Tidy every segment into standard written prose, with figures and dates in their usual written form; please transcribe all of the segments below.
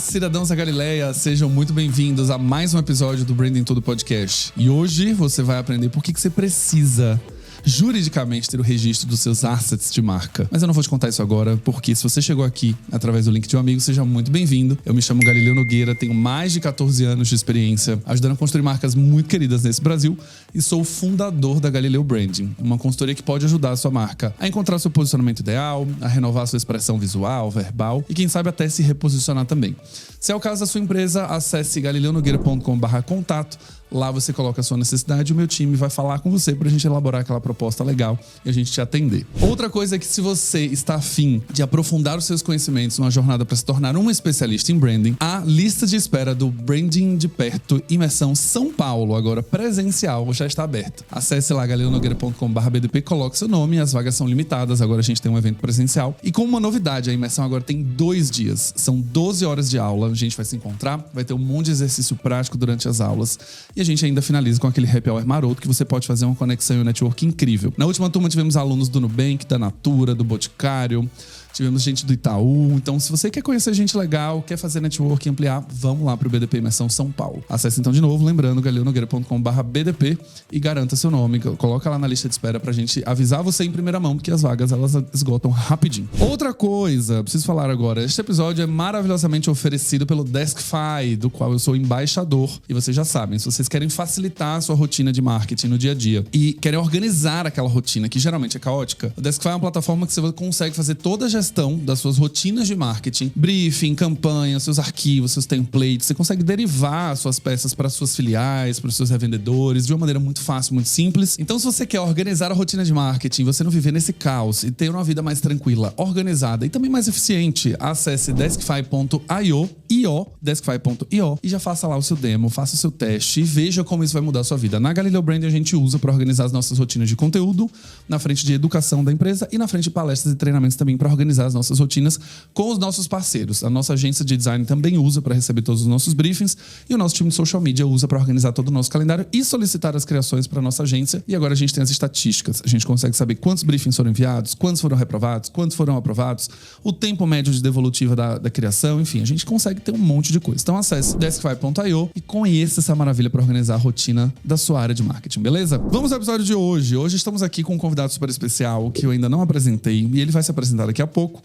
cidadãos da Galileia, sejam muito bem-vindos a mais um episódio do Branding Tudo Podcast. E hoje você vai aprender por que você precisa juridicamente ter o registro dos seus assets de marca. Mas eu não vou te contar isso agora, porque se você chegou aqui através do link de um amigo, seja muito bem-vindo. Eu me chamo Galileu Nogueira, tenho mais de 14 anos de experiência ajudando a construir marcas muito queridas nesse Brasil e sou o fundador da Galileu Branding, uma consultoria que pode ajudar a sua marca a encontrar seu posicionamento ideal, a renovar sua expressão visual, verbal e quem sabe até se reposicionar também. Se é o caso da sua empresa, acesse galileunogueira.com/contato. Lá você coloca a sua necessidade e o meu time vai falar com você pra gente elaborar aquela proposta legal e a gente te atender. Outra coisa é que se você está afim de aprofundar os seus conhecimentos numa jornada para se tornar um especialista em branding, a lista de espera do Branding de Perto Imersão São Paulo, agora presencial, já está aberta. Acesse lá galileunogueira.com/bdp, coloque seu nome, as vagas são limitadas, agora a gente tem um evento presencial. E com uma novidade, a imersão agora tem 2 dias, são 12 horas de aula, a gente vai se encontrar, vai ter um monte de exercício prático durante as aulas. E a gente ainda finaliza com aquele happy hour maroto que você pode fazer uma conexão e um network incrível. Na última turma tivemos alunos do Nubank, da Natura, do Boticário, tivemos gente do Itaú. Então, se você quer conhecer gente legal, quer fazer network e ampliar, vamos lá pro BDP Imersão São Paulo. Acesse então de novo, lembrando, galileunogueira.com/bdp e garanta seu nome. Coloca lá na lista de espera pra gente avisar você em primeira mão, porque as vagas elas esgotam rapidinho. Outra coisa, preciso falar agora. Este episódio é maravilhosamente oferecido pelo Deskfy, do qual eu sou embaixador. E vocês já sabem, se vocês querem facilitar a sua rotina de marketing no dia a dia e querem organizar aquela rotina, que geralmente é caótica, o Deskfy é uma plataforma que você consegue fazer toda a gestão das suas rotinas de marketing, briefing, campanha, seus arquivos, seus templates. Você consegue derivar suas peças para suas filiais, para os seus revendedores de uma maneira muito fácil, muito simples. Então, se você quer organizar a rotina de marketing, você não viver nesse caos e ter uma vida mais tranquila, organizada e também mais eficiente, acesse deskfy.io e já faça lá o seu demo, faça o seu teste e veja como isso vai mudar a sua vida. Na Galileu Branding a gente usa para organizar as nossas rotinas de conteúdo, na frente de educação da empresa e na frente de palestras e treinamentos também para organizar as nossas rotinas com os nossos parceiros. A nossa agência de design também usa para receber todos os nossos briefings e o nosso time de social media usa para organizar todo o nosso calendário e solicitar as criações para a nossa agência. E agora a gente tem as estatísticas. A gente consegue saber quantos briefings foram enviados, quantos foram reprovados, quantos foram aprovados, o tempo médio de devolutiva da criação, enfim, a gente consegue ter um monte de coisa. Então acesse deskfy.io e conheça essa maravilha para organizar a rotina da sua área de marketing, beleza? Vamos ao episódio de hoje. Hoje estamos aqui com um convidado super especial que eu ainda não apresentei e ele vai se apresentar daqui a pouco.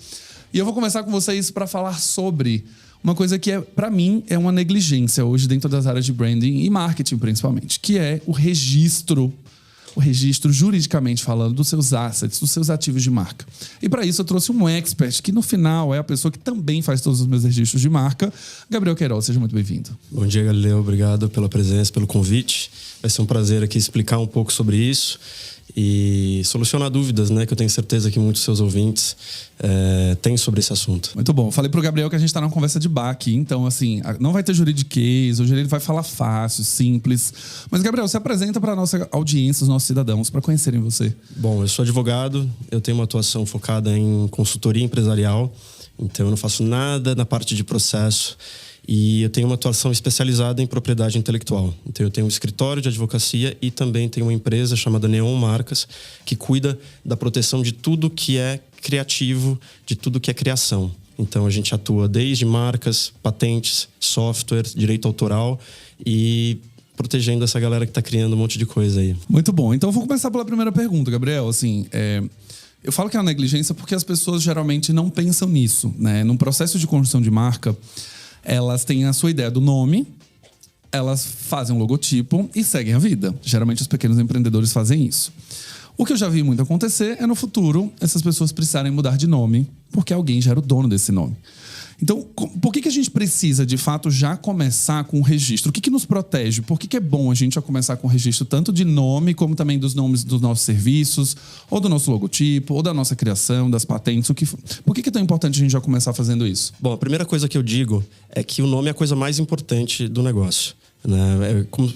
E eu vou começar com vocês para falar sobre uma coisa que, para mim, é uma negligência hoje dentro das áreas de branding e marketing, principalmente, que é o registro juridicamente falando dos seus assets, dos seus ativos de marca. E para isso eu trouxe um expert, que no final é a pessoa que também faz todos os meus registros de marca, Gabriel Queiroz. Seja muito bem-vindo. Bom dia, Galileu. Obrigado pela presença, pelo convite. Vai ser um prazer aqui explicar um pouco sobre isso e solucionar dúvidas, né, que eu tenho certeza que muitos seus ouvintes têm sobre esse assunto. Muito bom. Falei pro Gabriel que a gente tá numa conversa de bar aqui, então assim, não vai ter juridiquês, hoje ele vai falar fácil, simples. Mas Gabriel, se apresenta para nossa audiência, os nossos cidadãos, para conhecerem você. Bom, eu sou advogado, eu tenho uma atuação focada em consultoria empresarial, então eu não faço nada na parte de processo. E eu tenho uma atuação especializada em propriedade intelectual. Então eu tenho um escritório de advocacia e também tenho uma empresa chamada Neon Marcas, que cuida da proteção de tudo que é criativo, de tudo que é criação. Então a gente atua desde marcas, patentes, software, direito autoral e protegendo essa galera que está criando um monte de coisa aí. Muito bom. Então eu vou começar pela primeira pergunta, Gabriel. Assim, eu falo que é uma negligência porque as pessoas geralmente não pensam nisso, né? Num processo de construção de marca, elas têm a sua ideia do nome, elas fazem um logotipo e seguem a vida. Geralmente os pequenos empreendedores fazem isso. O que eu já vi muito acontecer é no futuro essas pessoas precisarem mudar de nome porque alguém já era o dono desse nome. Então, por que a gente precisa, de fato, já começar com o registro? O que nos protege? Por que é bom a gente já começar com o registro tanto de nome, como também dos nomes dos nossos serviços, ou do nosso logotipo, ou da nossa criação, das patentes? Por que é tão importante a gente já começar fazendo isso? Bom, a primeira coisa que eu digo é que o nome é a coisa mais importante do negócio, né? É como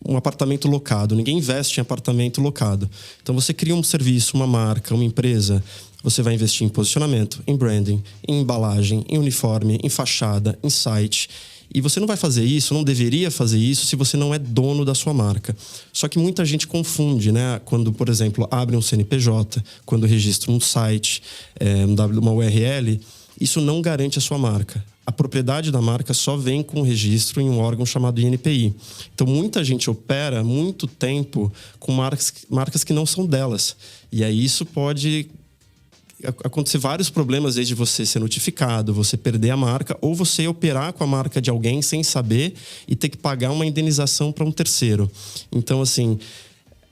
um apartamento locado. Ninguém investe em apartamento locado. Então, você cria um serviço, uma marca, uma empresa. Você vai investir em posicionamento, em branding, em embalagem, em uniforme, em fachada, em site. E você não vai fazer isso, não deveria fazer isso se você não é dono da sua marca. Só que muita gente confunde, né? Quando, por exemplo, abre um CNPJ, quando registra um site, uma URL, isso não garante a sua marca. a propriedade da marca só vem com registro em um órgão chamado INPI. Então, muita gente opera muito tempo com marcas que não são delas. E aí isso pode acontecer vários problemas, desde você ser notificado, você perder a marca, ou você operar com a marca de alguém sem saber e ter que pagar uma indenização para um terceiro. Então, assim,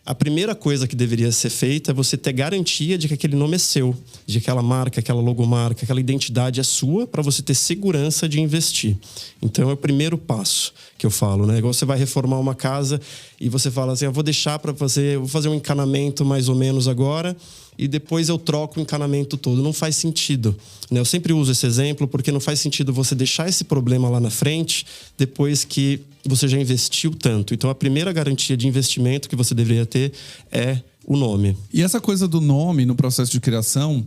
a primeira coisa que deveria ser feita é você ter garantia de que aquele nome é seu, de que aquela marca, aquela logomarca, aquela identidade é sua, para você ter segurança de investir. Então é o primeiro passo que eu falo, né? Igual você vai reformar uma casa e você fala assim, eu vou deixar para fazer, vou fazer um encanamento mais ou menos agora e depois eu troco o encanamento todo. Não faz sentido, né? Eu sempre uso esse exemplo porque não faz sentido você deixar esse problema lá na frente depois que você já investiu tanto. Então, a primeira garantia de investimento que você deveria ter é o nome. E essa coisa do nome no processo de criação,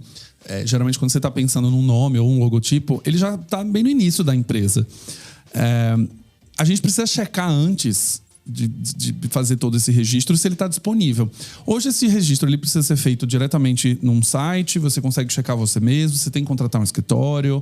geralmente quando você está pensando num nome ou um logotipo, ele já está bem no início da empresa. A gente precisa checar antes de fazer todo esse registro se ele está disponível. Hoje esse registro ele precisa ser feito diretamente num site, você consegue checar você mesmo, você tem que contratar um escritório.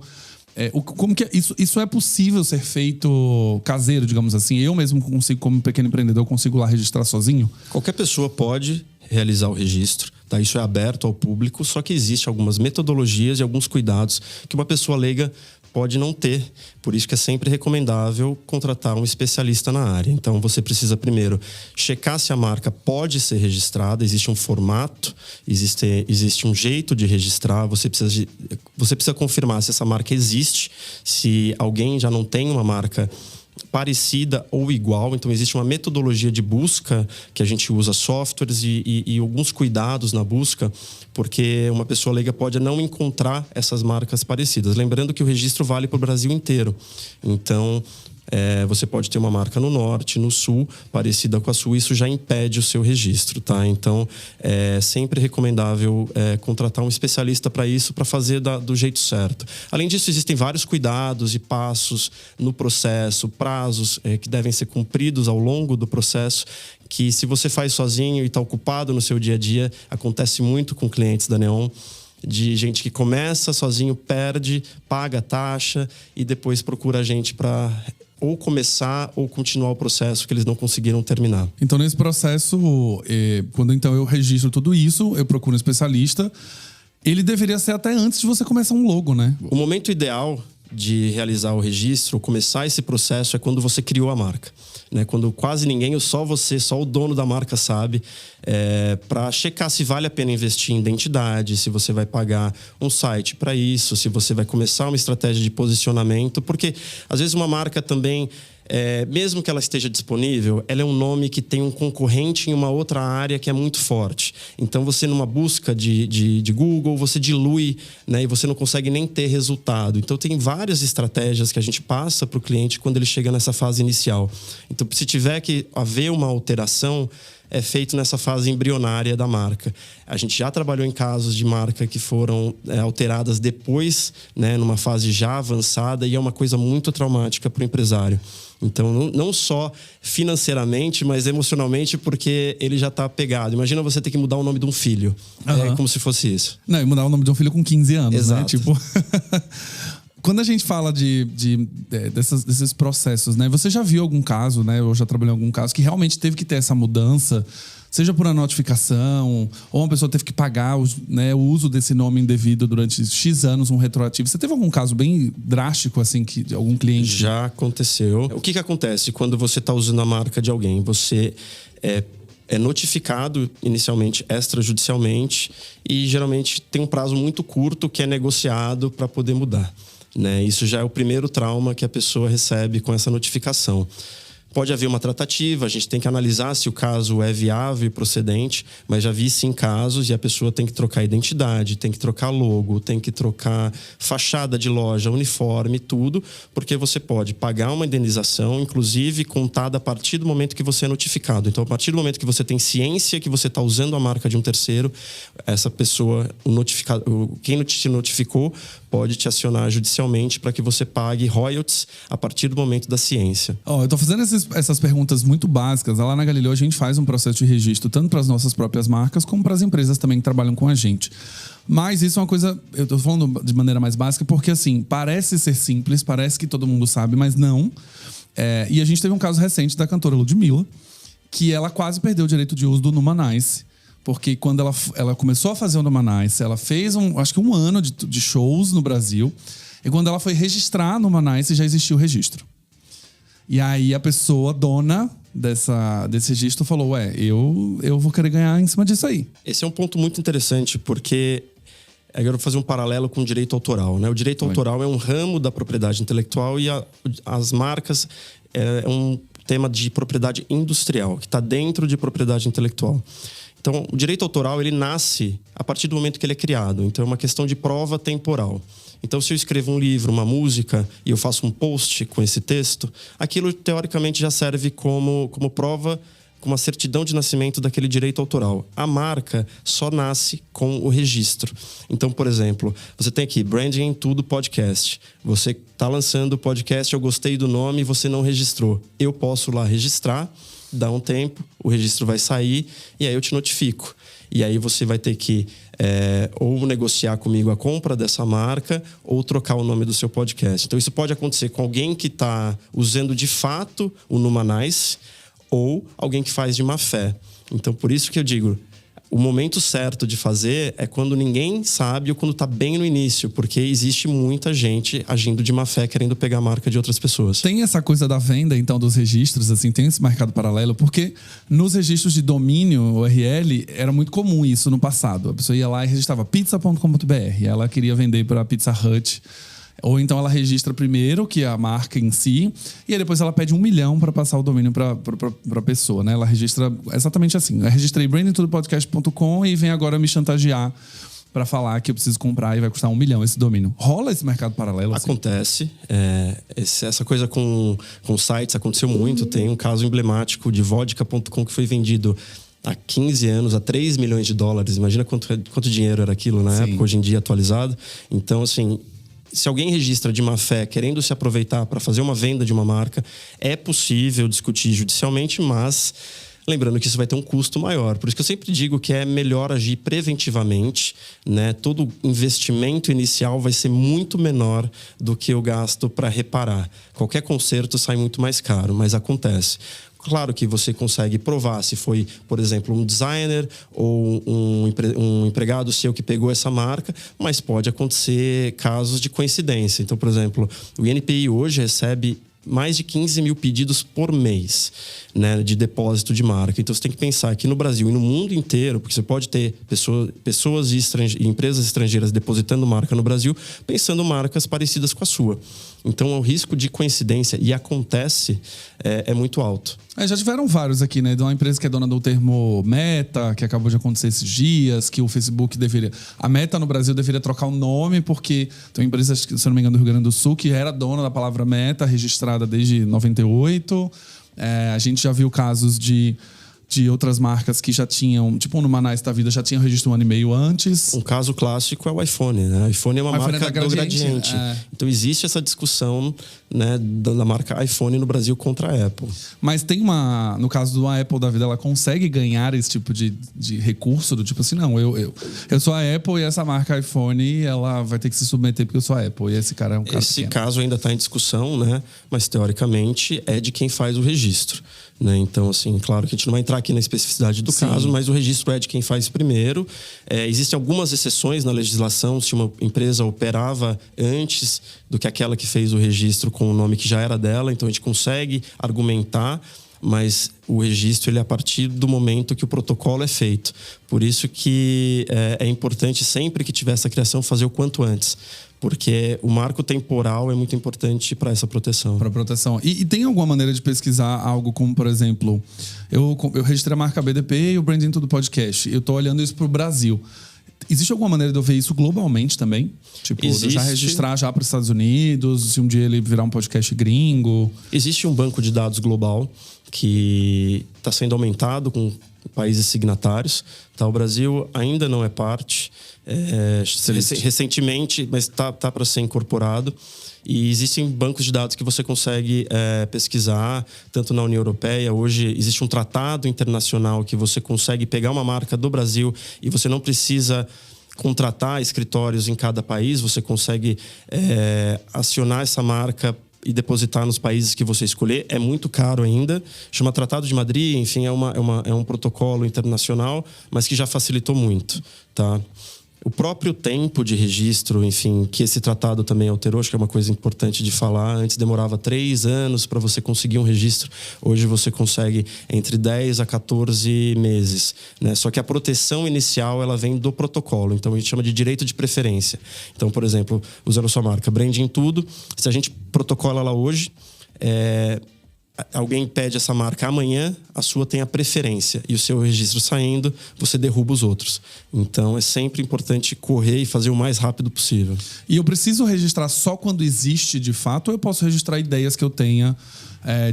Como que isso é possível ser feito caseiro, digamos assim? Eu mesmo consigo, como pequeno empreendedor, consigo lá registrar sozinho? Qualquer pessoa pode realizar o registro, tá? Isso é aberto ao público, só que existem algumas metodologias e alguns cuidados que uma pessoa leiga pode não ter. Por isso que é sempre recomendável contratar um especialista na área. Então, você precisa primeiro checar se a marca pode ser registrada. Existe um formato, existe um jeito de registrar. Você precisa confirmar se essa marca existe, se alguém já não tem uma marca parecida ou igual. Então, existe uma metodologia de busca que a gente usa softwares e alguns cuidados na busca, porque uma pessoa leiga pode não encontrar essas marcas parecidas. Lembrando que o registro vale para o Brasil inteiro. Então, você pode ter uma marca no norte, no sul, parecida com a sua, isso já impede o seu registro, tá? Então, é sempre recomendável contratar um especialista para isso, para fazer do jeito certo. Além disso, existem vários cuidados e passos no processo, prazos que devem ser cumpridos ao longo do processo, que se você faz sozinho e está ocupado no seu dia a dia, acontece muito com clientes da Neon, de gente que começa sozinho, perde, paga a taxa e depois procura a gente para ou começar ou continuar o processo que eles não conseguiram terminar. Então, nesse processo, quando então eu registro tudo isso, eu procuro um especialista, ele deveria ser até antes de você começar um logo, né? O momento ideal de realizar o registro, começar esse processo, é quando você criou a marca, né? Quando quase ninguém, só você, só o dono da marca sabe, para checar se vale a pena investir em identidade, se você vai pagar um site para isso, se você vai começar uma estratégia de posicionamento, porque às vezes uma marca também, mesmo que ela esteja disponível, ela é um nome que tem um concorrente em uma outra área que é muito forte. Então, você numa busca de Google, você dilui, né, e você não consegue nem ter resultado. Então, tem várias estratégias que a gente passa para o cliente quando ele chega nessa fase inicial. Então, se tiver que haver uma alteração, é feito nessa fase embrionária da marca. A gente já trabalhou em casos de marca que foram alteradas depois, né, numa fase já avançada, e é uma coisa muito traumática para o empresário. Então, não só financeiramente, mas emocionalmente, porque ele já está apegado. Imagina você ter que mudar o nome de um filho. É como se fosse isso. Não, e mudar o nome de um filho com 15 anos, exato, né? Tipo... Quando a gente fala desses processos, né? Você já viu algum caso, né? Eu já trabalhei em algum caso que realmente teve que ter essa mudança, seja por uma notificação, ou uma pessoa teve que pagar o uso desse nome indevido durante X anos, um retroativo. Você teve algum caso bem drástico, assim, que algum cliente... Já aconteceu. O que acontece quando você está usando a marca de alguém? Você é notificado inicialmente extrajudicialmente e geralmente tem um prazo muito curto que é negociado para poder mudar, né? Isso já é o primeiro trauma que a pessoa recebe com essa notificação. Pode haver uma tratativa, a gente tem que analisar se o caso é viável e procedente, mas já vi sim casos e a pessoa tem que trocar identidade, tem que trocar logo, tem que trocar fachada de loja, uniforme, tudo, porque você pode pagar uma indenização, inclusive contada a partir do momento que você é notificado. Então, a partir do momento que você tem ciência que você está usando a marca de um terceiro, essa pessoa, quem te notificou, pode te acionar judicialmente para que você pague royalties a partir do momento da ciência. Eu tô fazendo essas perguntas muito básicas. Lá na Galileu a gente faz um processo de registro tanto para as nossas próprias marcas como para as empresas também que trabalham com a gente. Mas isso é uma coisa, eu tô falando de maneira mais básica porque assim, parece ser simples, parece que todo mundo sabe, mas não. E a gente teve um caso recente da cantora Ludmilla, que ela quase perdeu o direito de uso do Numanice, porque quando ela começou a fazer o Numanice, ela fez acho que um ano de shows no Brasil, e quando ela foi registrar no Numanice, já existia o registro. E aí a pessoa, dona desse registro, falou, eu vou querer ganhar em cima disso aí. Esse é um ponto muito interessante, porque agora eu vou fazer um paralelo com o direito autoral, né? O direito autoral é um ramo da propriedade intelectual e as marcas é um tema de propriedade industrial, que está dentro de propriedade intelectual. Então, o direito autoral, ele nasce a partir do momento que ele é criado. Então, é uma questão de prova temporal. Então, se eu escrevo um livro, uma música, e eu faço um post com esse texto, aquilo, teoricamente, já serve como prova, como uma certidão de nascimento daquele direito autoral. A marca só nasce com o registro. Então, por exemplo, você tem aqui Branding em Tudo Podcast. Você está lançando o podcast, eu gostei do nome, você não registrou. Eu posso lá registrar, dá um tempo, o registro vai sair e aí eu te notifico. E aí você vai ter que ou negociar comigo a compra dessa marca ou trocar o nome do seu podcast. Então, isso pode acontecer com alguém que está usando de fato o Numanice, ou alguém que faz de má fé. Então, por isso que eu digo, o momento certo de fazer é quando ninguém sabe ou quando está bem no início, porque existe muita gente agindo de má fé, querendo pegar a marca de outras pessoas. Tem essa coisa da venda, então, dos registros, assim, tem esse mercado paralelo, porque nos registros de domínio, URL, era muito comum isso no passado. A pessoa ia lá e registrava pizza.com.br, ela queria vender para Pizza Hut. Ou então ela registra primeiro, que é a marca em si, e aí depois ela pede 1 milhão para passar o domínio para a pessoa, né? Ela registra exatamente assim. Eu registrei brandingtodopodcast.com e vem agora me chantagear para falar que eu preciso comprar e vai custar 1 milhão esse domínio. Rola esse mercado paralelo? Assim? Acontece. Essa coisa com sites aconteceu muito. Tem um caso emblemático de vodka.com que foi vendido há 15 anos, a 3 milhões de dólares. Imagina quanto dinheiro era aquilo na época, hoje em dia atualizado. Então, assim, se alguém registra de má fé querendo se aproveitar para fazer uma venda de uma marca, é possível discutir judicialmente, mas lembrando que isso vai ter um custo maior. Por isso que eu sempre digo que é melhor agir preventivamente, né? Todo investimento inicial vai ser muito menor do que o gasto para reparar. Qualquer conserto sai muito mais caro, mas acontece. Claro que você consegue provar se foi, por exemplo, um designer ou um empregado seu que pegou essa marca, mas pode acontecer casos de coincidência. Então, por exemplo, o INPI hoje recebe mais de 15 mil pedidos por mês, né, de depósito de marca. Então, você tem que pensar que no Brasil e no mundo inteiro, porque você pode ter pessoas e empresas estrangeiras depositando marca no Brasil, pensando marcas parecidas com a sua. Então, o risco de coincidência, e acontece, é muito alto. Já tiveram vários aqui, né? De uma empresa que é dona do termo Meta, que acabou de acontecer esses dias, que o Facebook deveria... A Meta no Brasil deveria trocar o nome, porque tem uma empresa, se eu não me engano, do Rio Grande do Sul, que era dona da palavra Meta, registrada desde 98. A gente já viu casos de outras marcas que já tinham, tipo o Numanice da vida, já tinham registro 1 ano e meio antes. Um caso clássico é o iPhone, né? O iPhone é uma marca do Gradiente. Então existe essa discussão, né, da marca iPhone no Brasil contra a Apple. Mas tem no caso do Apple da vida, ela consegue ganhar esse tipo de recurso, do tipo assim, não, eu sou a Apple e essa marca iPhone, ela vai ter que se submeter porque eu sou a Apple. E esse cara é um cara Esse pequeno. caso ainda está em discussão, né? Mas teoricamente é de quem faz o registro, né? Então, assim, claro que a gente não vai entrar aqui na especificidade do caso, mas o registro é de quem faz primeiro. Existem algumas exceções na legislação, se uma empresa operava antes do que aquela que fez o registro com o nome que já era dela, então a gente consegue argumentar, mas o registro ele é a partir do momento que o protocolo é feito. Por isso que é importante, sempre que tiver essa criação, fazer o quanto antes. Porque o marco temporal é muito importante para essa proteção. Para proteção. E tem alguma maneira de pesquisar algo como, por exemplo, eu registrei a marca BDP e o Branding Tudo Podcast. Eu estou olhando isso para o Brasil. Existe alguma maneira de eu ver isso globalmente também? Tipo, de eu já registrar já para os Estados Unidos, se um dia ele virar um podcast gringo? Existe um banco de dados global que está sendo aumentado com países signatários. Tá? O Brasil ainda não é parte. Recentemente, mas tá para ser incorporado. E existem bancos de dados que você consegue pesquisar, tanto na União Europeia. Hoje existe um tratado internacional que você consegue pegar uma marca do Brasil e você não precisa contratar escritórios em cada país. Você consegue acionar essa marca e depositar nos países que você escolher. É muito caro ainda. Chama Tratado de Madrid, enfim, é um protocolo internacional, mas que já facilitou muito, tá? O próprio tempo de registro, enfim, que esse tratado também alterou, acho que é uma coisa importante de falar. Antes demorava 3 anos para você conseguir um registro. Hoje você consegue entre 10 a 14 meses, né? Só que a proteção inicial, ela vem do protocolo. Então, a gente chama de direito de preferência. Então, por exemplo, usando a sua marca, Branding Tudo, se a gente protocola ela hoje, alguém pede essa marca amanhã, a sua tem a preferência. E o seu registro saindo, você derruba os outros. Então, é sempre importante correr e fazer o mais rápido possível. E eu preciso registrar só quando existe de fato, ou eu posso registrar ideias que eu tenha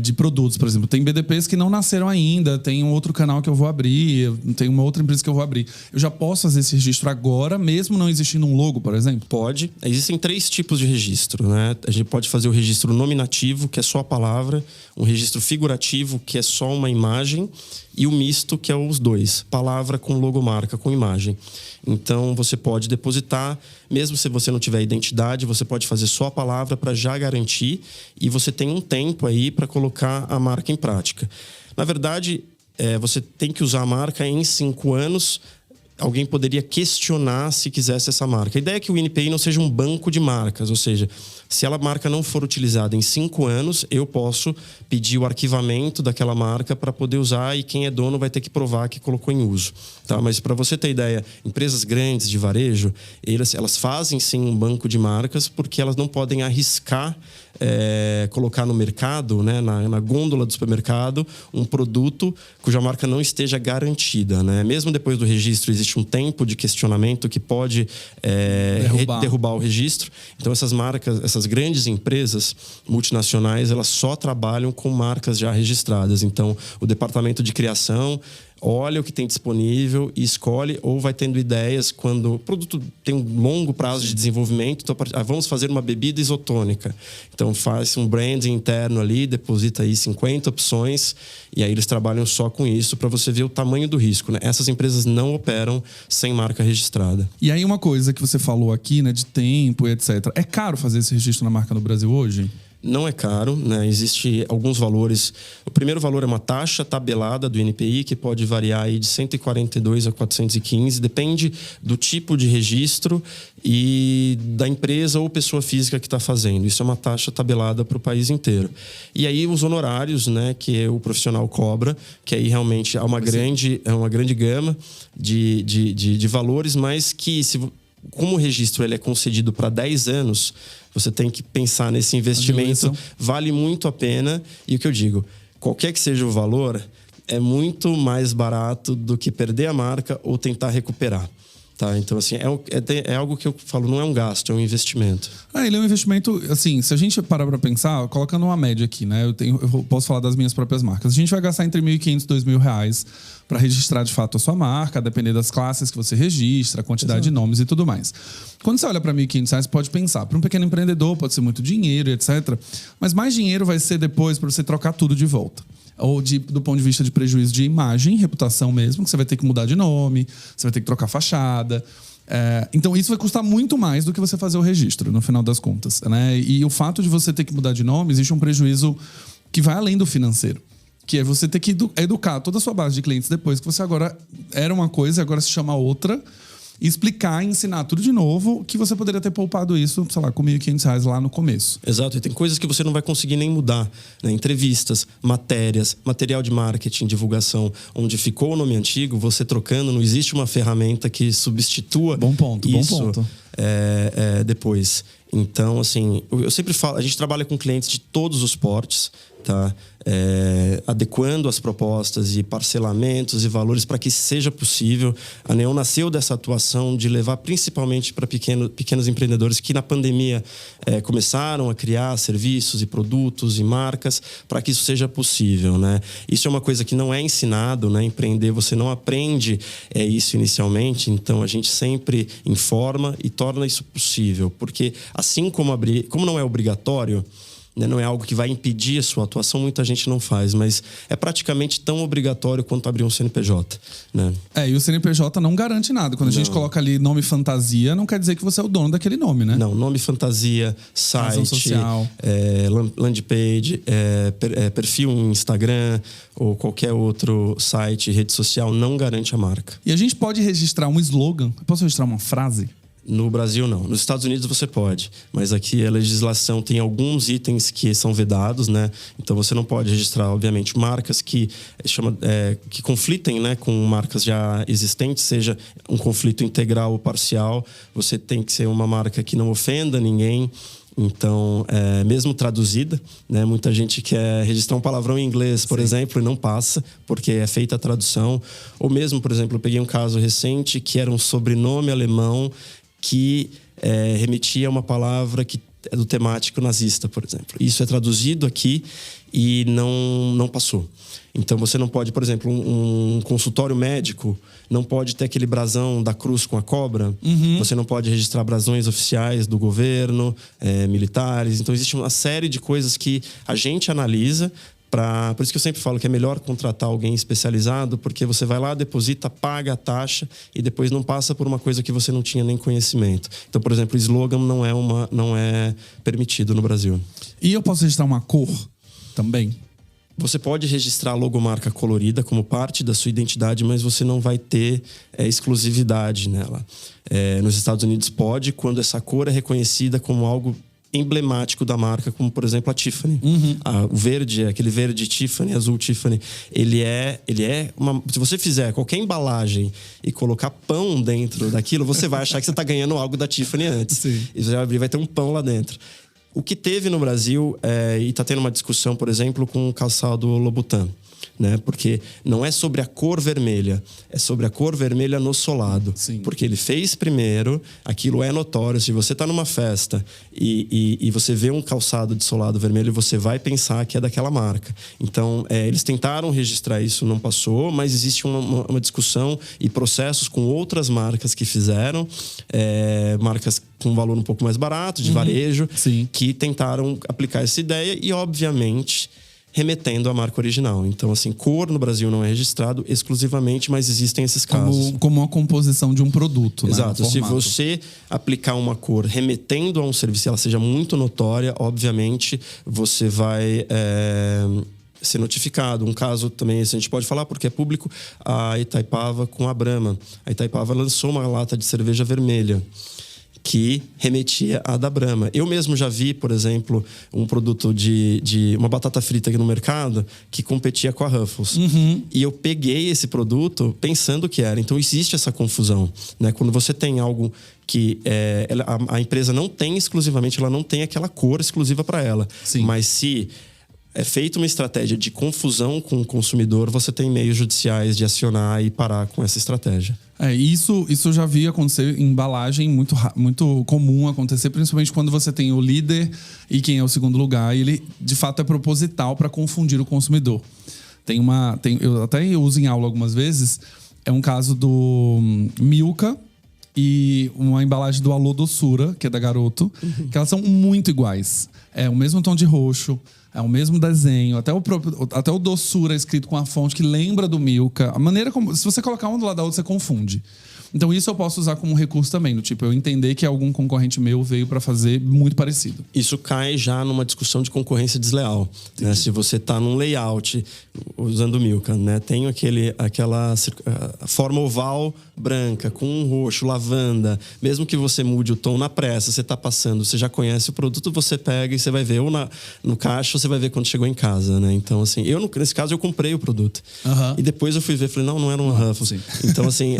de produtos, por exemplo? Tem BDPs que não nasceram ainda, tem um outro canal que eu vou abrir, tem uma outra empresa que eu vou abrir. Eu já posso fazer esse registro agora, mesmo não existindo um logo, por exemplo? Pode. Existem 3 tipos de registro, né? A gente pode fazer o registro nominativo, que é só a palavra, um registro figurativo, que é só uma imagem, e o misto, que é os 2, palavra com logomarca, com imagem. Então, você pode depositar, mesmo se você não tiver identidade, você pode fazer só a palavra para já garantir, e você tem um tempo aí para colocar a marca em prática. Na verdade, você tem que usar a marca em 5 anos. Alguém poderia questionar se quisesse essa marca. A ideia é que o INPI não seja um banco de marcas, ou seja, se a marca não for utilizada em 5 anos, eu posso pedir o arquivamento daquela marca para poder usar, e quem é dono vai ter que provar que colocou em uso. Tá? Mas para você ter ideia, empresas grandes de varejo, elas fazem sim um banco de marcas, porque elas não podem arriscar colocar no mercado, né, na gôndola do supermercado, um produto cuja marca não esteja garantida, né? Mesmo depois do registro, existe um tempo de questionamento que pode derrubar o registro. Então, essas marcas, essas grandes empresas multinacionais, elas só trabalham com marcas já registradas. Então, o departamento de criação olha o que tem disponível e escolhe, ou vai tendo ideias quando o produto tem um longo prazo de desenvolvimento. Então, vamos fazer uma bebida isotônica. Então, faz um branding interno ali, deposita aí 50 opções, e aí eles trabalham só com isso, para você ver o tamanho do risco, né? Essas empresas não operam sem marca registrada. E aí, uma coisa que você falou aqui, né, de tempo e etc. É caro fazer esse registro na marca no Brasil hoje? Não é caro, né? Existem alguns valores. O primeiro valor é uma taxa tabelada do INPI, que pode variar aí de 142 a 415, depende do tipo de registro e da empresa ou pessoa física que está fazendo. Isso é uma taxa tabelada para o país inteiro. E aí os honorários, né, que o profissional cobra, que aí realmente é uma grande gama de valores, mas que como o registro ele é concedido para 10 anos, você tem que pensar nesse investimento. Vale muito a pena. E o que eu digo, qualquer que seja o valor, é muito mais barato do que perder a marca ou tentar recuperar. Tá? Então, assim, é algo que eu falo, não é um gasto, é um investimento. Ele é um investimento, assim, se a gente parar pra pensar, colocando uma média aqui, né? Eu posso falar das minhas próprias marcas. A gente vai gastar entre R$1.500 e R$2.000 para registrar de fato a sua marca, depender das classes que você registra, a quantidade de nomes e tudo mais. Quando você olha para R$1.500, você pode pensar, para um pequeno empreendedor pode ser muito dinheiro, etc. Mas mais dinheiro vai ser depois para você trocar tudo de volta. Ou do ponto de vista de prejuízo de imagem, reputação mesmo, que você vai ter que mudar de nome, você vai ter que trocar fachada. Então isso vai custar muito mais do que você fazer o registro, no final das contas, né? E o fato de você ter que mudar de nome, existe um prejuízo que vai além do financeiro, que é você ter que educar toda a sua base de clientes depois que você agora era uma coisa e agora se chama outra, e explicar, ensinar tudo de novo, que você poderia ter poupado isso, sei lá, com R$1.500 lá no começo. Exato, e tem coisas que você não vai conseguir nem mudar, né? Entrevistas, matérias, material de marketing, divulgação, onde ficou o nome antigo, você trocando, não existe uma ferramenta que substitua bom ponto. Depois. Então, assim, eu sempre falo, a gente trabalha com clientes de todos os portes, tá? adequando as propostas e parcelamentos e valores para que seja possível. A Neon nasceu dessa atuação de levar principalmente para pequenos empreendedores que na pandemia começaram a criar serviços e produtos e marcas para que isso seja possível, né? Isso é uma coisa que não é ensinado, né? Empreender, você não aprende isso inicialmente, então a gente sempre informa e torna isso possível, porque assim como não é obrigatório, né, não é algo que vai impedir a sua atuação, muita gente não faz, mas é praticamente tão obrigatório quanto abrir um CNPJ, né? E o CNPJ não garante nada. Quando a gente coloca ali nome fantasia, não quer dizer que você é o dono daquele nome, né? Não, nome fantasia, site, social. Landing page, perfil no Instagram ou qualquer outro site, rede social, não garante a marca. E a gente pode registrar um slogan? Eu posso registrar uma frase? No Brasil, não. Nos Estados Unidos você pode, mas aqui a legislação tem alguns itens que são vedados, né? Então você não pode registrar, obviamente, marcas que conflitem, né, com marcas já existentes, seja um conflito integral ou parcial. Você tem que ser uma marca que não ofenda ninguém. Então, mesmo traduzida, né? Muita gente quer registrar um palavrão em inglês, por exemplo, e não passa, porque é feita a tradução. Ou mesmo, por exemplo, eu peguei um caso recente que era um sobrenome alemão que remetia a uma palavra que é do temático nazista, por exemplo. Isso é traduzido aqui e não passou. Então você não pode, por exemplo, um consultório médico não pode ter aquele brasão da cruz com a cobra. Você não pode registrar brasões oficiais do governo, militares. Então existe uma série de coisas que a gente analisa. Por isso que eu sempre falo que é melhor contratar alguém especializado, porque você vai lá, deposita, paga a taxa e depois não passa por uma coisa que você não tinha nem conhecimento. Então, por exemplo, o slogan não é permitido no Brasil. E eu posso registrar uma cor também? Você pode registrar a logomarca colorida como parte da sua identidade, mas você não vai ter exclusividade nela. Nos Estados Unidos pode, quando essa cor é reconhecida como algo emblemático da marca, como por exemplo a Tiffany. O verde, aquele verde Tiffany, azul Tiffany, ele é se você fizer qualquer embalagem e colocar pão dentro daquilo, você vai achar que você está ganhando algo da Tiffany antes. Sim. E você vai abrir, vai ter um pão lá dentro. O que teve no Brasil, e está tendo uma discussão, por exemplo, com o calçado Louboutin, né? Porque não é sobre a cor vermelha, é sobre a cor vermelha no solado. Sim. Porque ele fez primeiro, aquilo é notório. Se você está numa festa e você vê um calçado de solado vermelho, você vai pensar que é daquela marca. Então, eles tentaram registrar isso, não passou, mas existe uma discussão e processos com outras marcas que fizeram, marcas com um valor um pouco mais barato, de varejo, Sim. que tentaram aplicar essa ideia e, obviamente, remetendo à marca original. Então, assim, cor no Brasil não é registrado exclusivamente, mas existem esses casos. Como uma composição de um produto, Exato. né? Se você aplicar uma cor remetendo a um serviço, ela seja muito notória, obviamente, você vai ser notificado. Um caso também, isso a gente pode falar, porque é público, a Itaipava com a Brahma. A Itaipava lançou uma lata de cerveja vermelha que remetia à da Brahma. Eu mesmo já vi, por exemplo, um produto de uma batata frita aqui no mercado que competia com a Ruffles. E eu peguei esse produto pensando que era. Então existe essa confusão, né? Quando você tem algo que a empresa não tem exclusivamente, ela não tem aquela cor exclusiva para ela. Sim. Mas se é feita uma estratégia de confusão com o consumidor, você tem meios judiciais de acionar e parar com essa estratégia. Isso eu já vi acontecer em embalagem, muito comum acontecer, principalmente quando você tem o líder e quem é o segundo lugar, e ele de fato é proposital para confundir o consumidor. Eu até uso em aula algumas vezes, é um caso do Milka e uma embalagem do Alô Doçura, que é da Garoto, que elas são muito iguais. É o mesmo tom de roxo, é o mesmo desenho, até o Doçura escrito com a fonte que lembra do Milka. A maneira como... Se você colocar um do lado da outra, você confunde. Então isso eu posso usar como recurso também, do tipo, eu entender que algum concorrente meu veio para fazer muito parecido. Isso cai já numa discussão de concorrência desleal, né? Se você está num layout usando o Milka, né? Tem aquela forma oval branca com um roxo, lavanda, mesmo que você mude o tom na pressa, você está passando, você já conhece o produto, você pega e você vai ver ou no caixa você vai ver quando chegou em casa, né? Então, assim, nesse caso, eu comprei o produto. E depois eu fui ver, falei, não era um Ruffles. Então, assim,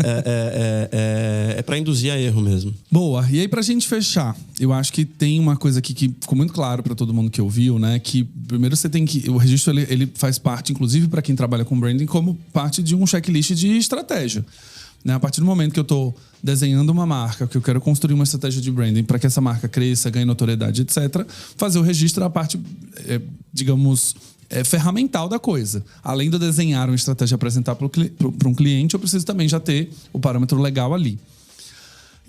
é para induzir a erro mesmo. Boa. E aí, pra gente fechar, eu acho que tem uma coisa aqui que ficou muito claro para todo mundo que ouviu, né? Que primeiro você tem que... O registro, ele faz parte, inclusive para quem trabalha com branding, como parte de um checklist de estratégia. Né? A partir do momento que eu tô desenhando uma marca, que eu quero construir uma estratégia de branding para que essa marca cresça, ganhe notoriedade, etc., fazer o registro é a parte, digamos, ferramental da coisa. Além de eu desenhar uma estratégia e apresentar para um cliente, eu preciso também já ter o parâmetro legal ali.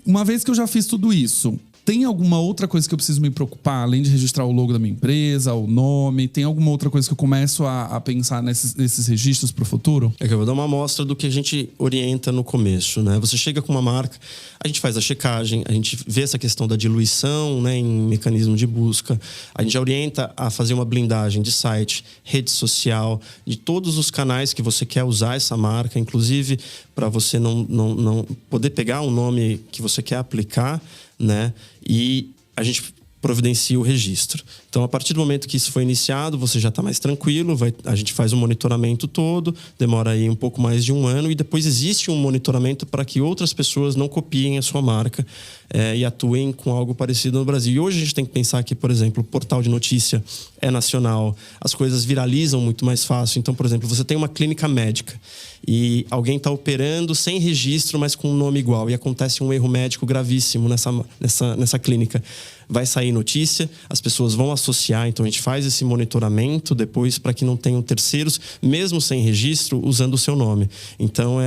Uma vez que eu já fiz tudo isso, tem alguma outra coisa que eu preciso me preocupar, além de registrar o logo da minha empresa, o nome? Tem alguma outra coisa que eu começo a pensar nesses registros para o futuro? Eu vou dar uma amostra do que a gente orienta no começo, né? Você chega com uma marca, a gente faz a checagem, a gente vê essa questão da diluição, né, em mecanismo de busca. A gente orienta a fazer uma blindagem de site, rede social, de todos os canais que você quer usar essa marca, inclusive para você não poder pegar um nome que você quer aplicar, né? E a gente providencia o registro. Então, a partir do momento que isso foi iniciado, você já está mais tranquilo, a gente faz o monitoramento todo, demora aí um pouco mais de 1 ano, e depois existe um monitoramento para que outras pessoas não copiem a sua marca e atuem com algo parecido no Brasil. E hoje a gente tem que pensar que, por exemplo, o portal de notícia é nacional, as coisas viralizam muito mais fácil. Então, por exemplo, você tem uma clínica médica e alguém está operando sem registro, mas com um nome igual, e acontece um erro médico gravíssimo nessa clínica. Vai sair notícia, as pessoas vão associar, então a gente faz esse monitoramento depois para que não tenham terceiros, mesmo sem registro, usando o seu nome. Então,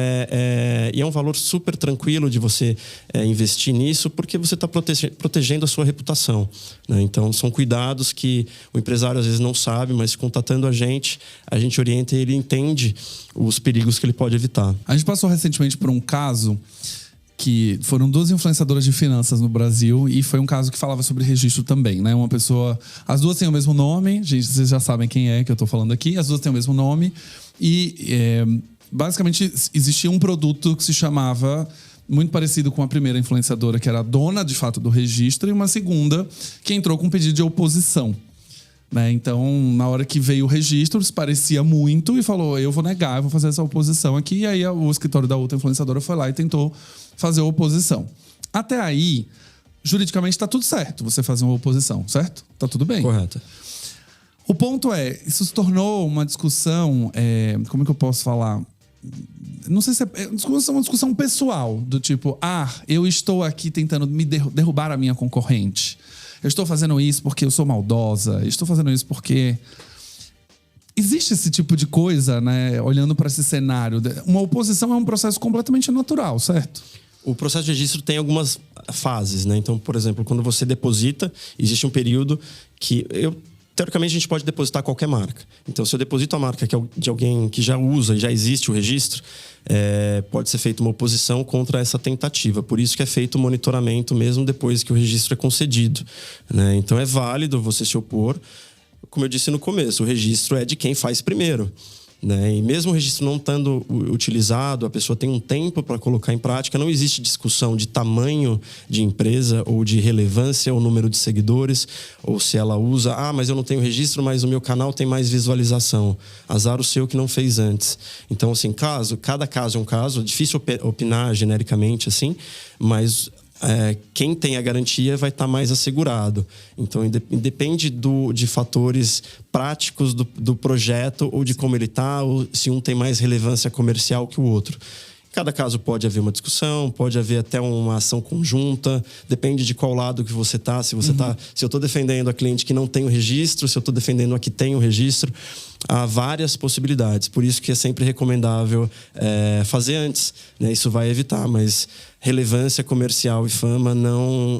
e é um valor super tranquilo de você investir nisso, porque você está protegendo a sua reputação, né? Então, são cuidados que o empresário às vezes não sabe, mas contatando a gente orienta e ele entende os perigos que ele pode evitar. A gente passou recentemente por um caso que foram 2 influenciadoras de finanças no Brasil, e foi um caso que falava sobre registro também, né? Uma pessoa... As 2 têm o mesmo nome, gente, vocês já sabem quem é que eu tô falando aqui. As 2 têm o mesmo nome e basicamente existia um produto que se chamava, muito parecido com a primeira influenciadora, que era a dona de fato do registro, e uma segunda que entrou com um pedido de oposição, né? Então, na hora que veio o registro, se parecia muito e falou, eu vou negar, eu vou fazer essa oposição aqui. E aí o escritório da outra influenciadora foi lá e tentou fazer a oposição. Até aí, juridicamente está tudo certo você fazer uma oposição, certo? Tá tudo bem. Correto. O ponto é, isso se tornou uma discussão, como é que eu posso falar? Não sei se é uma discussão pessoal, do tipo, eu estou aqui tentando me derrubar a minha concorrente. Eu estou fazendo isso porque eu sou maldosa. Eu estou fazendo isso porque... Existe esse tipo de coisa, né? Olhando para esse cenário. Uma oposição é um processo completamente natural, certo? O processo de registro tem algumas fases, né? Então, por exemplo, quando você deposita, existe um período que... Teoricamente, a gente pode depositar qualquer marca. Então, se eu deposito a marca de alguém que já usa e já existe o registro, pode ser feita uma oposição contra essa tentativa. Por isso que é feito o monitoramento mesmo depois que o registro é concedido, né? Então, é válido você se opor. Como eu disse no começo, o registro é de quem faz primeiro, né? E mesmo o registro não estando utilizado, a pessoa tem um tempo para colocar em prática. Não existe discussão de tamanho de empresa ou de relevância ou número de seguidores, ou se ela usa, mas eu não tenho registro, mas o meu canal tem mais visualização. Azar o seu que não fez antes. Então, assim, cada caso é um caso. É difícil opinar genericamente, assim, mas... quem tem a garantia vai estar mais assegurado. Então, depende de fatores práticos do projeto, ou de como ele está, ou se um tem mais relevância comercial que o outro. Cada caso pode haver uma discussão, pode haver até uma ação conjunta, depende de qual lado que você está. Se eu estou defendendo a cliente que não tem o registro, se eu estou defendendo a que tem o registro, há várias possibilidades. Por isso que é sempre recomendável fazer antes, né? Isso vai evitar, mas relevância comercial e fama não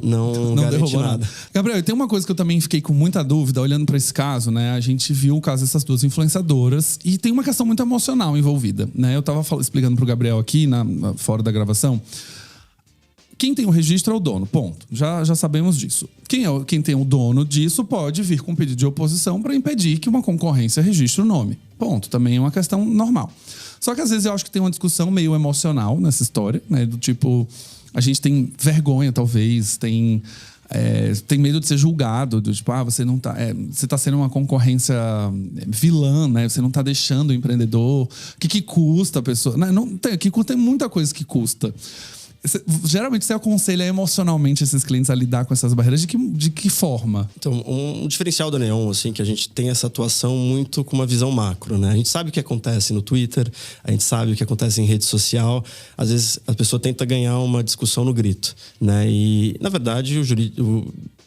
garante nada. Gabriel, tem uma coisa que eu também fiquei com muita dúvida olhando para esse caso, né? A gente viu o caso dessas 2 influenciadoras e tem uma questão muito emocional envolvida, né? Eu estava explicando pro Gabriel aqui, fora da gravação. Quem tem o registro é o dono, ponto. Já sabemos disso. Quem tem o dono disso pode vir com um pedido de oposição para impedir que uma concorrência registre o nome. Ponto. Também é uma questão normal. Só que às vezes eu acho que tem uma discussão meio emocional nessa história, né? Do tipo, a gente tem vergonha, talvez, tem tem medo de ser julgado, do tipo, você não tá. Você tá sendo uma concorrência vilã, né? Você não tá deixando o empreendedor. O que custa a pessoa? Não tem, tem muita coisa que custa. Geralmente você aconselha emocionalmente esses clientes a lidar com essas barreiras de que forma? Então, um diferencial da Neon, assim, que a gente tem essa atuação muito com uma visão macro, né? A gente sabe o que acontece no Twitter, a gente sabe o que acontece em rede social. Às vezes a pessoa tenta ganhar uma discussão no grito, né? E, na verdade,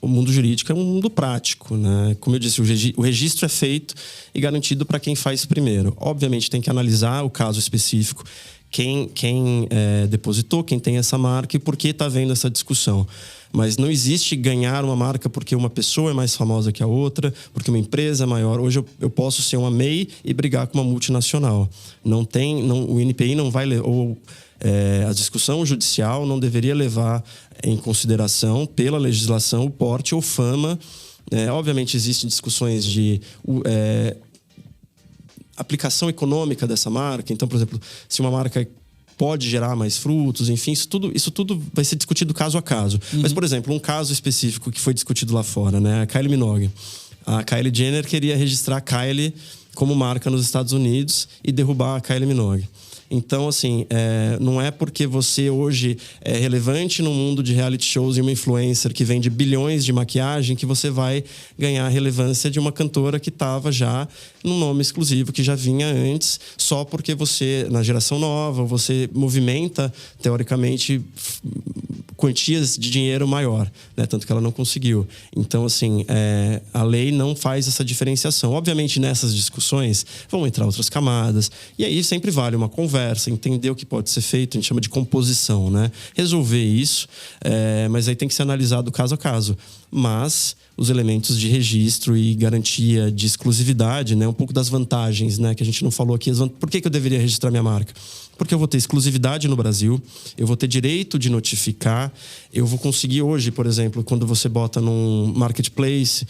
o mundo jurídico é um mundo prático, né? Como eu disse, o registro é feito e garantido para quem faz primeiro. Obviamente, tem que analisar o caso específico, quem depositou, quem tem essa marca e por que está havendo essa discussão. Mas não existe ganhar uma marca porque uma pessoa é mais famosa que a outra, porque uma empresa é maior. Hoje eu posso ser uma MEI e brigar com uma multinacional. O NPI não vai... a discussão judicial não deveria levar em consideração, pela legislação, o porte ou fama. Obviamente, existem discussões de... aplicação econômica dessa marca. Então, por exemplo, se uma marca pode gerar mais frutos, enfim, isso tudo vai ser discutido caso a caso. Mas, por exemplo, um caso específico que foi discutido lá fora, né? A Kylie Minogue. A Kylie Jenner queria registrar a Kylie como marca nos Estados Unidos e derrubar a Kylie Minogue. Então, assim, não é porque você hoje é relevante no mundo de reality shows e uma influencer que vende bilhões de maquiagem que você vai ganhar a relevância de uma cantora que estava já num nome exclusivo, que já vinha antes, só porque você, na geração nova, você movimenta, teoricamente, quantias de dinheiro maior, né? Tanto que ela não conseguiu. Então, assim, a lei não faz essa diferenciação. Obviamente, nessas discussões vão entrar outras camadas, e aí sempre vale uma conversa, entender o que pode ser feito, a gente chama de composição, né? Resolver isso, mas aí tem que ser analisado caso a caso. Mas os elementos de registro e garantia de exclusividade, né? Um pouco das vantagens, né? Que a gente não falou aqui. Por que eu deveria registrar minha marca? Porque eu vou ter exclusividade no Brasil, eu vou ter direito de notificar, eu vou conseguir hoje, por exemplo, quando você bota num marketplace,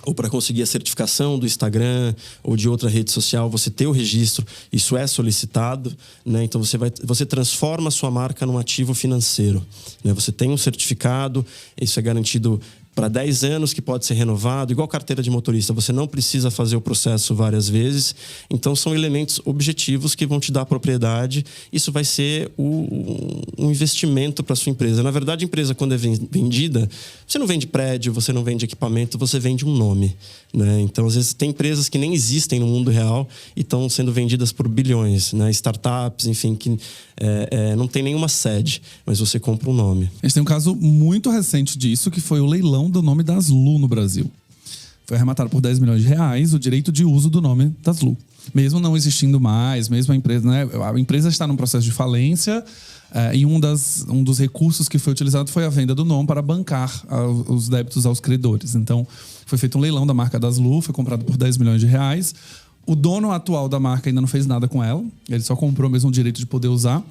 ou para conseguir a certificação do Instagram ou de outra rede social, você ter o registro, isso é solicitado, né? Então você transforma a sua marca num ativo financeiro, né? Você tem um certificado, isso é garantido para 10 anos, que pode ser renovado, igual carteira de motorista, você não precisa fazer o processo várias vezes. Então são elementos objetivos que vão te dar propriedade. Isso vai ser um investimento para sua empresa. Na verdade, a empresa, quando é vendida, você não vende prédio, você não vende equipamento, você vende um nome, né? Então, às vezes, tem empresas que nem existem no mundo real e estão sendo vendidas por bilhões, né? Startups, enfim, que não tem nenhuma sede, mas você compra um nome. A gente tem um caso muito recente disso, que foi o leilão do nome das Lu no Brasil. Foi arrematado por 10 milhões de reais o direito de uso do nome das Lu. Mesmo não existindo mais, mesmo a empresa, né? A empresa está num processo de falência, e um dos recursos que foi utilizado foi a venda do nome para bancar os débitos aos credores. Então, foi feito um leilão da marca das Lu, foi comprado por 10 milhões de reais. O dono atual da marca ainda não fez nada com ela, ele só comprou mesmo o direito de poder usar.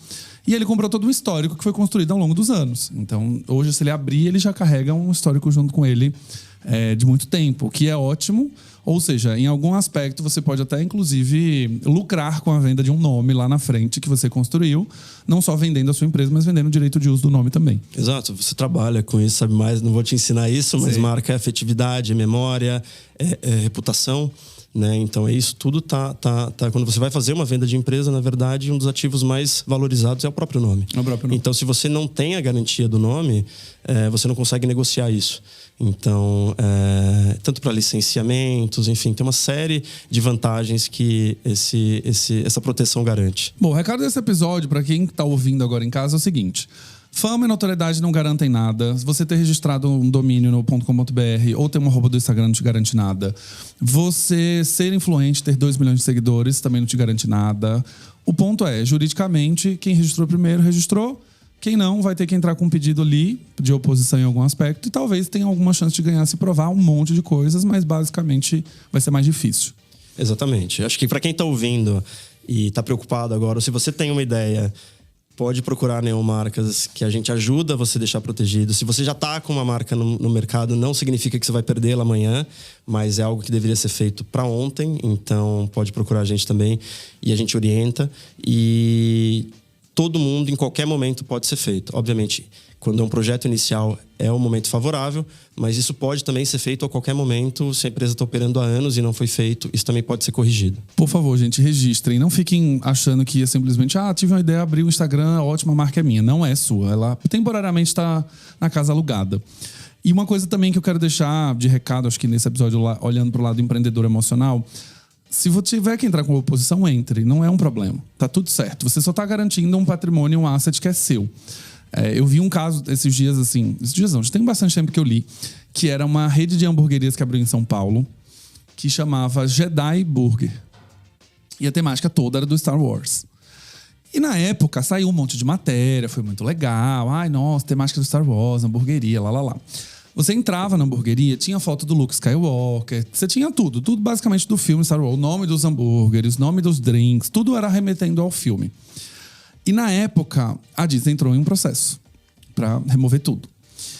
E ele comprou todo um histórico que foi construído ao longo dos anos. Então, hoje, se ele abrir, ele já carrega um histórico junto com ele de muito tempo, o que é ótimo. Ou seja, em algum aspecto, você pode até, inclusive, lucrar com a venda de um nome lá na frente que você construiu. Não só vendendo a sua empresa, mas vendendo o direito de uso do nome também. Exato. Você trabalha com isso, sabe mais. Não vou te ensinar isso, mas marca é afetividade, é memória, é reputação, né? Então, isso tudo tá. Quando você vai fazer uma venda de empresa, na verdade, um dos ativos mais valorizados é o próprio nome. Então, se você não tem a garantia do nome, você não consegue negociar isso. Então, tanto para licenciamentos, enfim, tem uma série de vantagens que essa proteção garante. Bom, o recado desse episódio, para quem está ouvindo agora em casa, é o seguinte: fama e notoriedade não garantem nada. Se você ter registrado um domínio no .com.br ou ter uma arroba do Instagram não te garante nada. Você ser influente, ter 2 milhões de seguidores também não te garante nada. O ponto é, juridicamente, quem registrou primeiro, registrou. Quem não, vai ter que entrar com um pedido ali de oposição em algum aspecto e talvez tenha alguma chance de ganhar se provar um monte de coisas, mas basicamente vai ser mais difícil. Exatamente. Acho que para quem está ouvindo e está preocupado agora, ou se você tem uma ideia, pode procurar Neon Marcas, que a gente ajuda você a deixar protegido. Se você já está com uma marca no mercado, não significa que você vai perdê-la amanhã, mas é algo que deveria ser feito para ontem. Então, pode procurar a gente também e a gente orienta. E todo mundo, em qualquer momento, pode ser feito. Obviamente, quando é um projeto inicial, é um momento favorável, mas isso pode também ser feito a qualquer momento. Se a empresa está operando há anos e não foi feito, isso também pode ser corrigido. Por favor, gente, registrem. Não fiquem achando que é simplesmente tive uma ideia, abri o Instagram, a ótima marca é minha. Não é sua. Ela temporariamente está na casa alugada. E uma coisa também que eu quero deixar de recado, acho que nesse episódio, olhando para o lado empreendedor emocional, se você tiver que entrar com oposição, entre. Não é um problema. Tá tudo certo. Você só está garantindo um patrimônio, um asset que é seu. Eu vi um caso esses dias, assim... Esses dias não, já tem bastante tempo que eu li. Que era uma rede de hamburguerias que abriu em São Paulo. Que chamava Jedi Burger. E a temática toda era do Star Wars. E na época saiu um monte de matéria. Foi muito legal. Ai, nossa, temática do Star Wars, hamburgueria, lá. Você entrava na hamburgueria, tinha foto do Luke Skywalker, você tinha tudo basicamente do filme Star Wars. O nome dos hambúrgueres, o nome dos drinks, tudo era remetendo ao filme. E na época, a Disney entrou em um processo para remover tudo.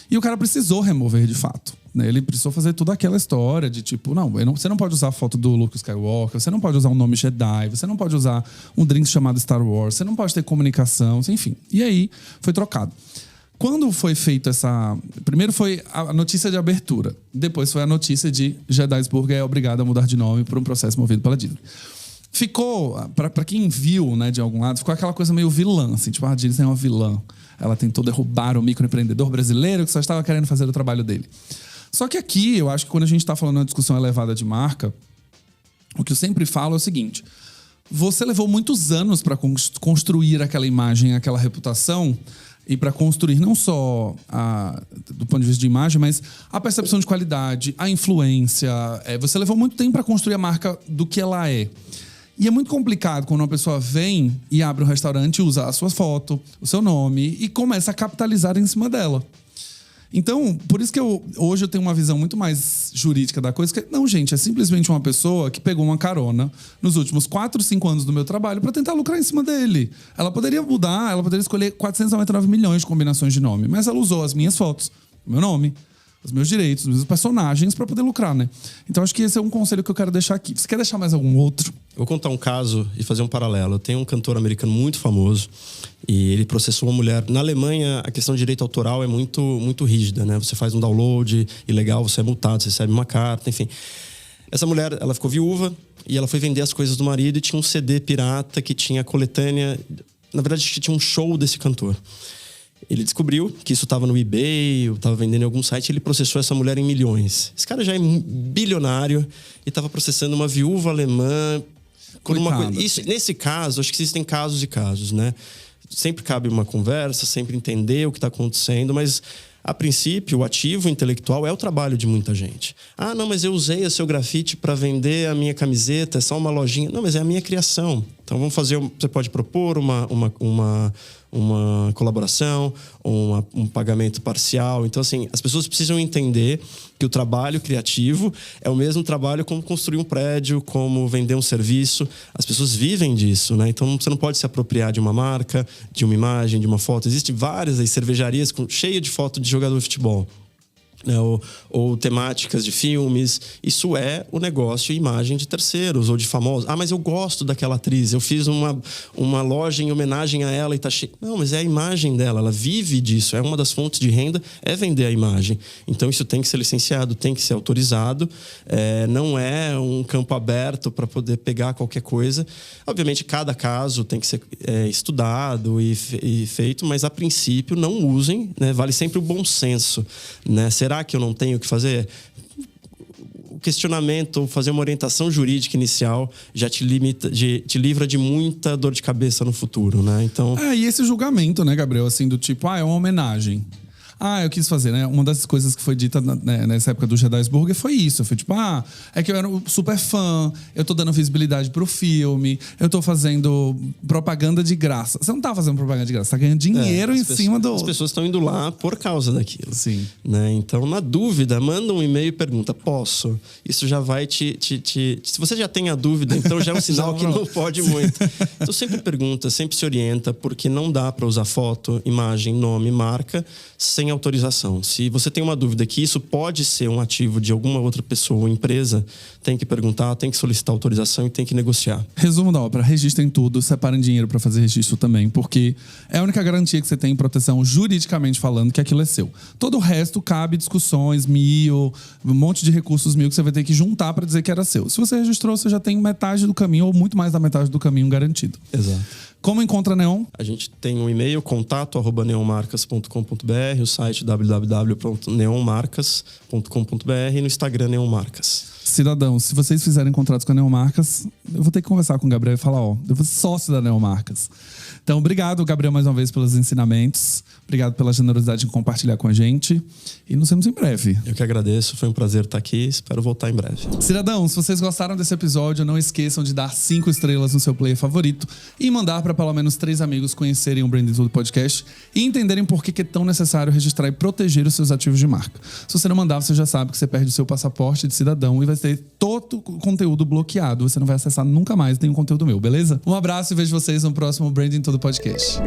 E o cara precisou remover de fato. Né? Ele precisou fazer toda aquela história de tipo, você não pode usar a foto do Luke Skywalker, você não pode usar o nome Jedi, você não pode usar um drink chamado Star Wars, você não pode ter comunicação, enfim. E aí, foi trocado. Quando foi feita essa... Primeiro foi a notícia de abertura. Depois foi a notícia de Jedi's Burger é obrigado a mudar de nome por um processo movido pela Disney. Ficou, pra quem viu, né, de algum lado, ficou aquela coisa meio vilã, assim. Tipo, a Disney é uma vilã. Ela tentou derrubar o microempreendedor brasileiro que só estava querendo fazer o trabalho dele. Só que aqui, eu acho que quando a gente está falando de uma discussão elevada de marca, o que eu sempre falo é o seguinte... Você levou muitos anos para construir aquela imagem, aquela reputação... E para construir não só do ponto de vista de imagem, mas a percepção de qualidade, a influência. Você levou muito tempo para construir a marca do que ela é. E é muito complicado quando uma pessoa vem e abre um restaurante, usa a sua foto, o seu nome e começa a capitalizar em cima dela. Então, por isso que hoje eu tenho uma visão muito mais jurídica da coisa. Não, gente, é simplesmente uma pessoa que pegou uma carona nos últimos 4, 5 anos do meu trabalho para tentar lucrar em cima dele. Ela poderia mudar, ela poderia escolher 499 milhões de combinações de nome, mas ela usou as minhas fotos, o meu nome, os meus direitos, os meus personagens para poder lucrar, né? Então, acho que esse é um conselho que eu quero deixar aqui. Você quer deixar mais algum outro? Eu vou contar um caso e fazer um paralelo. Eu tenho um cantor americano muito famoso e ele processou uma mulher. Na Alemanha, a questão de direito autoral é muito, muito rígida, né? Você faz um download ilegal, você é multado, você recebe uma carta, enfim. Essa mulher, ela ficou viúva e ela foi vender as coisas do marido e tinha um CD pirata que tinha coletânea... Na verdade, tinha um show desse cantor. Ele descobriu que isso estava no eBay, estava vendendo em algum site, e ele processou essa mulher em milhões. Esse cara já é bilionário e estava processando uma viúva alemã por uma coisa. Isso, nesse caso, acho que existem casos e casos, né? Sempre cabe uma conversa, sempre entender o que está acontecendo, mas a princípio, o ativo intelectual é o trabalho de muita gente. Ah, não, mas eu usei o seu grafite para vender a minha camiseta, é só uma lojinha. Não, mas é a minha criação. Então, vamos fazer... Você pode propor uma colaboração, um pagamento parcial. Então, assim, as pessoas precisam entender que o trabalho criativo é o mesmo trabalho como construir um prédio, como vender um serviço. As pessoas vivem disso, né? Então, você não pode se apropriar de uma marca, de uma imagem, de uma foto. Existem várias aí, cervejarias cheias de foto de jogador de futebol. Ou temáticas de filmes. Isso é o negócio e imagem de terceiros ou de famosos. Ah, mas eu gosto daquela atriz, eu fiz uma loja em homenagem a ela e tá cheio. Não, mas é a imagem dela, ela vive disso. É uma das fontes de renda, é vender a imagem. Então isso tem que ser licenciado, tem que ser autorizado. Não é um campo aberto para poder pegar qualquer coisa. Obviamente, cada caso tem que ser estudado e feito, mas a princípio não usem, né? Vale sempre o bom senso, né? Será que eu não tenho que fazer? O questionamento, fazer uma orientação jurídica inicial já te livra de muita dor de cabeça no futuro, né? Então... e esse julgamento, né, Gabriel? Assim, do tipo, é uma homenagem. Eu quis fazer, né? Uma das coisas que foi dita nessa época do Jedi's Burger foi isso. Foi tipo, é que eu era um super fã, eu tô dando visibilidade pro filme, eu tô fazendo propaganda de graça. Você não tá fazendo propaganda de graça, você tá ganhando dinheiro em cima do... As pessoas estão indo lá por causa daquilo. Sim. Né? Então, na dúvida, manda um e-mail e pergunta, posso? Isso já vai Se você já tem a dúvida, então já é um sinal que não pode muito. Então, sempre pergunta, sempre se orienta, porque não dá pra usar foto, imagem, nome, marca, sem sem autorização. Se você tem uma dúvida que isso pode ser um ativo de alguma outra pessoa ou empresa, tem que perguntar, tem que solicitar autorização e tem que negociar. Resumo da ópera, registrem tudo, separem dinheiro para fazer registro também, porque é a única garantia que você tem em proteção juridicamente falando que aquilo é seu. Todo o resto cabe discussões, um monte de recursos que você vai ter que juntar para dizer que era seu. Se você registrou, você já tem metade do caminho ou muito mais da metade do caminho garantido. Exato. Como encontra a Neon? A gente tem um e-mail, contato@neonmarcas.com.br, o site www.neonmarcas.com.br e no Instagram neonmarcas. Cidadãos, se vocês fizerem contratos com a Neomarcas, eu vou ter que conversar com o Gabriel e falar, eu vou ser sócio da Neomarcas. Então, obrigado, Gabriel, mais uma vez pelos ensinamentos. Obrigado pela generosidade em compartilhar com a gente. E nos vemos em breve. Eu que agradeço, foi um prazer estar aqui. Espero voltar em breve. Cidadãos, se vocês gostaram desse episódio, não esqueçam de dar 5 estrelas no seu player favorito e mandar para pelo menos 3 amigos conhecerem o Branding Tudo Podcast e entenderem por que é tão necessário registrar e proteger os seus ativos de marca. Se você não mandar, você já sabe que você perde o seu passaporte de cidadão e vai ter todo o conteúdo bloqueado. Você não vai acessar nunca mais nenhum conteúdo meu, beleza? Um abraço e vejo vocês no próximo Branding Tudo Podcast.